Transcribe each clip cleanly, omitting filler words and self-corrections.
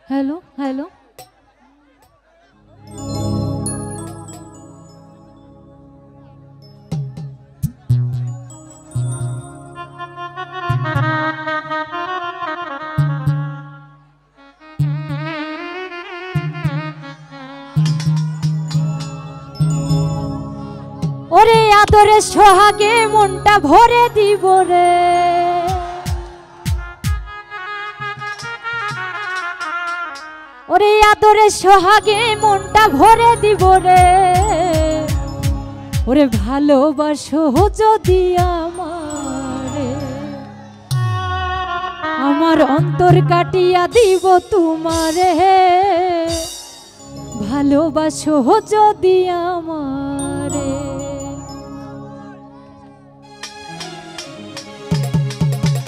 Hello hello ওরে আদরে সোহাগে মনটা ভরে দিব রে ওরে আদরে সোহাগে মনটা ভরে দিব রে ওরে ভালোবাসো যদি আমারে আমার অন্তর কাটিয়া দিব তোমারে ভালোবাসো যদি আমারে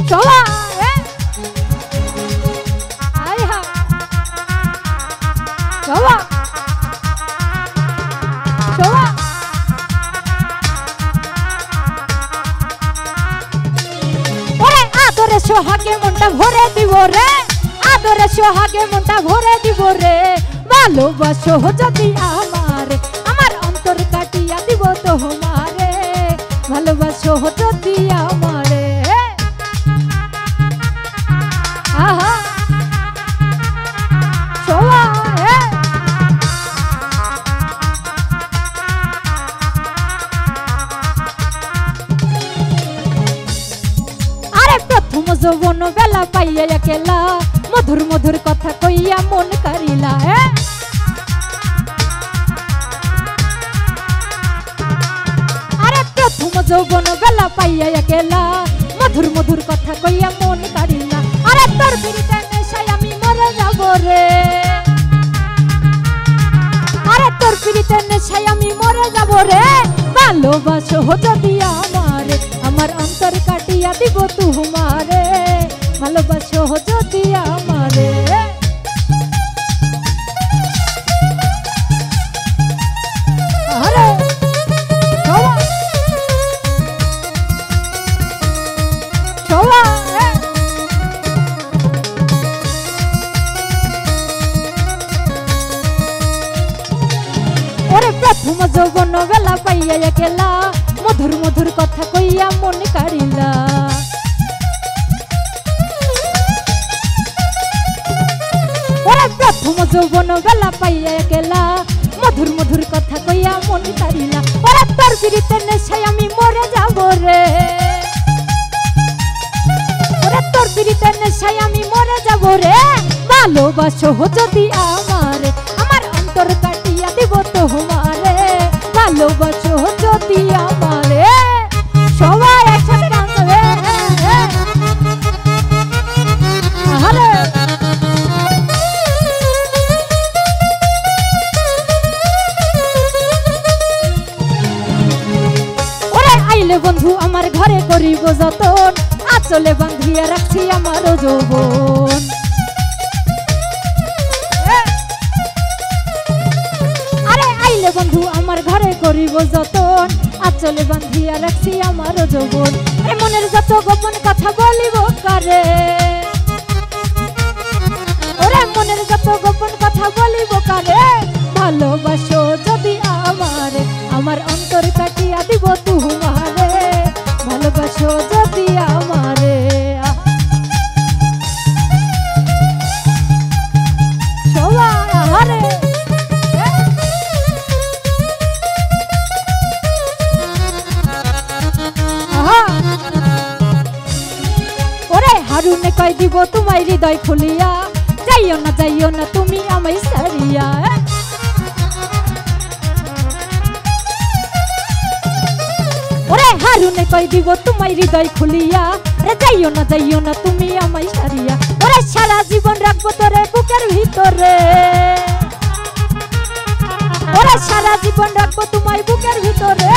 চলা চলা চলা ওরে আদরে সোহাগে মনটা ভরে দিব রে আদরে সোহাগে মনটা ভরে দিব রে ভালোবাসো যদি আমারে আমার অন্তর কাটিয়া দিব তোমারে ভালোবাসো যদি আমারে আহা চলা প্রথম যৌবন বেলা পাইয়া একেলা মধুর মধুর কথা কইয়া মন কারিলা আরে প্রথম যৌবন বেলা পাইয়া একেলা মধুর মধুর কথা কইয়া মন কারিলা আরে তোর বিরিতে নেশায় আমি মরে যাব রে আরে তোর বিরিতে নেশায় আমি মরে যাব রে ভালোবাসো যদি আমারে আমার অন্তর কাটিয়া দিব তোমারে ভালোবাসো যদি আমারে আরে চলা ওরে প্রথম যৌবন বেলা পাইয়া একেলা মধুর মধুর কথা কইয়া মন কারিলা ওরে প্রথম যৌবন বেলা পাইয়া একেলা মধুর মধুর কথা কইয়া মন কারিলা ওরে তোর বিরিতে নেশায় আমি মরে যাব রে ওরে তোর বিরিতে নেশায় আমি মরে যাব রে ভালোবাসো যদি আমারে আমার অন্তর কাটিয়া দিব তোমারে ভালোবাসো যদি আমারে সবাই একসাথে গান গাবে আরে ওরে আইলে বন্ধু আমার ঘরে করিব যতন আঁচলে বাঁধিয়া রাখছি আমার যৌবন বন্ধু আমার ঘরে করিব যতন আঁচলে বাঁধিয়া রাখছি আমার যৌবন মনের যত গোপন কথা বলিব কারে ওরে মনের যত গোপন কথা বলিব কারে ভালোবাসো যদি আমারে আমার অন্তর কাটিয়া দিব তোমারে ভালোবাসো যদি আমারে সবাই হারুনে কই দিব তোমায় হৃদয় খুলিয়া যাইও না তুমি আমায় সারিয়া ওরে হারুনে কই দিব তোমায় হৃদয় খুলিয়া যাইও না তুমি আমায় সারিয়া ওরে সারা জীবন রাখবো তোরে বুকের ভিতরে ওরে সারা জীবন রাখবো তোমায় বুকের ভিতরে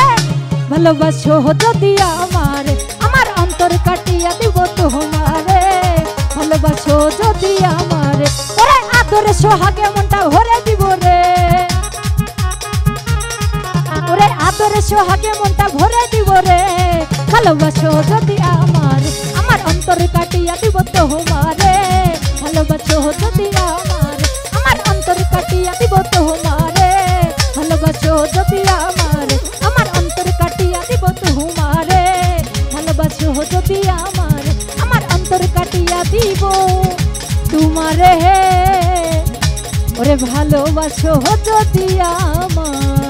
ভালোবাসো যদি আমারে আমার অন্তর কাটিয়া দিব তোমারে ভালোবাসো যদি আমারে ওরে আদরে সোহাগে মনটা ভরে দিব রে ওরে আদরে সোহাগে মনটা ভরে দিব রে ভালোবাসো যদি আমারে আমার অন্তর কাটিয়া দিব তোমারে ভালোবাসো যদি আমারে যদি আমারে আমার অন্তর কাটিয়া দিব তোমারে ভালোবাসো যদি আমারে আমার অন্তর কাটিয়া দিব তোমারে ওরে ভালোবাসো যদি আমারে।